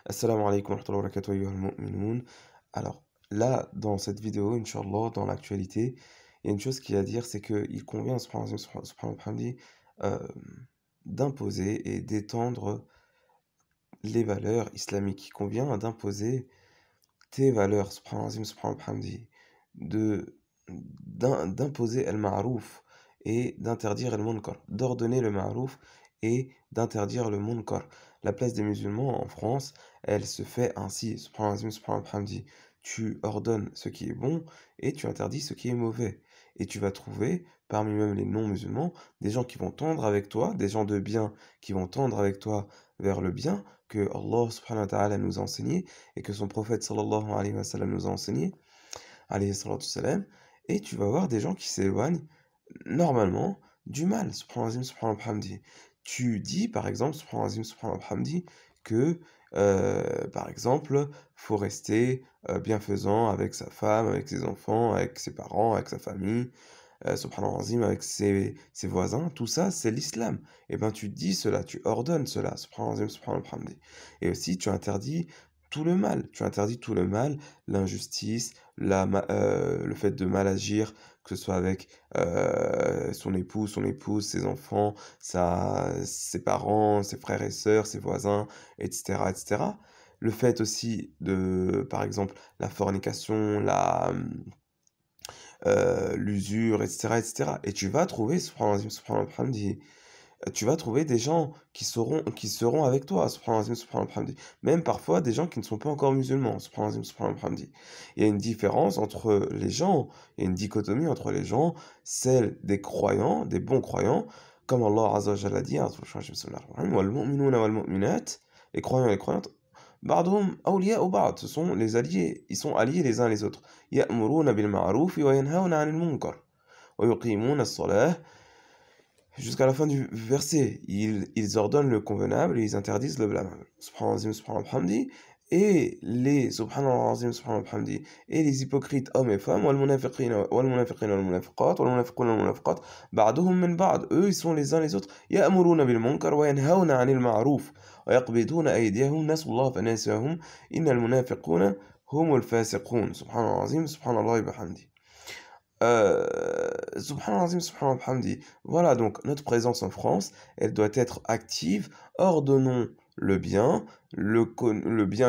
Assalamu alaikum wa rahmatullahi wa barakatuh, ayyuhal mu'minoun. Alors, là, dans cette vidéo, Inch'Allah, dans l'actualité, il y a une chose qui est à dire, c'est qu'il convient, subhanahu wa ta'ala, d'imposer et d'étendre les valeurs islamiques. Il convient d'imposer tes valeurs, subhanahu wa ta'ala, d'imposer al-ma'rouf et d'interdire al-munkar, d'ordonner le ma'rouf et d'interdire le munkar. La place des musulmans en France, elle se fait ainsi, subhanahu wa ta'ala. Tu ordonnes ce qui est bon et tu interdis ce qui est mauvais. Et tu vas trouver, parmi même les non-musulmans, des gens qui vont tendre avec toi, des gens de bien qui vont tendre avec toi vers le bien que Allah subhanahu wa ta'ala nous a enseigné et que son prophète sallallahu alayhi wa sallam nous a enseigné, alayhi salatu wassalam, et tu vas voir des gens qui s'éloignent normalement du mal, subhanallah, subhanallah, hamdi. Tu dis, par exemple, subhanallah, subhanallah, hamdi, que, par exemple, faut rester bienfaisant avec sa femme, avec ses enfants, avec ses parents, avec sa famille, subhanallah azim, avec ses voisins, tout ça, c'est l'islam. Et ben tu dis cela, tu ordonnes cela, subhanallah azim, subhanallah hamdi. Et aussi, tu interdis tout le mal. Tu interdis tout le mal, l'injustice, le fait de mal agir, que ce soit avec son époux, son épouse, ses enfants, ses parents, ses frères et sœurs, ses voisins, etc., etc. Le fait aussi de, par exemple, la fornication, l'usure, etc., etc. Et tu vas trouver, subhanallah, subhanallah, hamdi, tu vas trouver des gens qui seront avec toi, subhanallah, subhanallah, hamdi. Même parfois des gens qui ne sont pas encore musulmans, subhanallah, subhanallah, hamdi. Il y a une différence entre les gens, il y a une dichotomie entre les gens, celle des croyants, des bons croyants, comme Allah Azza wa Jalla dit, wal mu'minuna wal mu'minat, les croyants et les croyantes, ba'duhum awliya'u ba'd, ce sont les alliés, ils sont alliés les uns les autres. Ya'muruna bil ma'ruf wa yanhauna 'anil munkar wa yuqimuna as-salah. Jusqu'à la fin du verset, ils ordonnent le convenable et ils interdisent le blâmable. Subhanallah, subhanallah, hamdi. Et les subhanallah, subhanallah, hamdi, et les hypocrites hommes et femmes, wal munafiqina wal munafiqat, wal munafiquna wal munafiqat, ba'duhum min ba'd, eux ils sont les uns les autres, ya'muruna bil munkar wa yanhauna 'anil ma'ruf wa yaqbiduna aydiyahum nasallaha fa nasiyahum innal munafiquna humul fasiqun. Subhanallah, subhanallah wa bihamdi. Subhanallah, subhanallah, hamdi. Voilà, donc notre présence en France, elle doit être active. Ordonnons le bien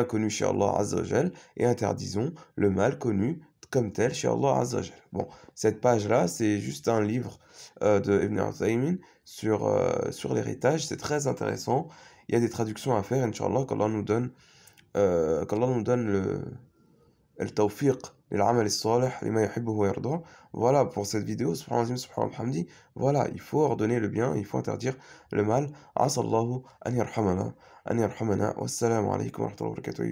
connu chez Allah Azza wa Jal, et interdisons le mal connu comme tel chez Allah Azza wa Jal. Bon, cette page-là, c'est juste un livre de Ibn Uthaymin sur l'héritage. C'est très intéressant. Il y a des traductions à faire, Inch'Allah, qu'Allah nous donne التوفيق للعمل الصالح لما يحبه ويرضاه. Voilà pour cette vidéo, subhanallah, subhanallah, hamdi. Voilà, il faut ordonner le bien, il faut interdire le mal. Asallahu an yarhamana, wassalamu alaikum wa rahmatullahi wa barakatuh.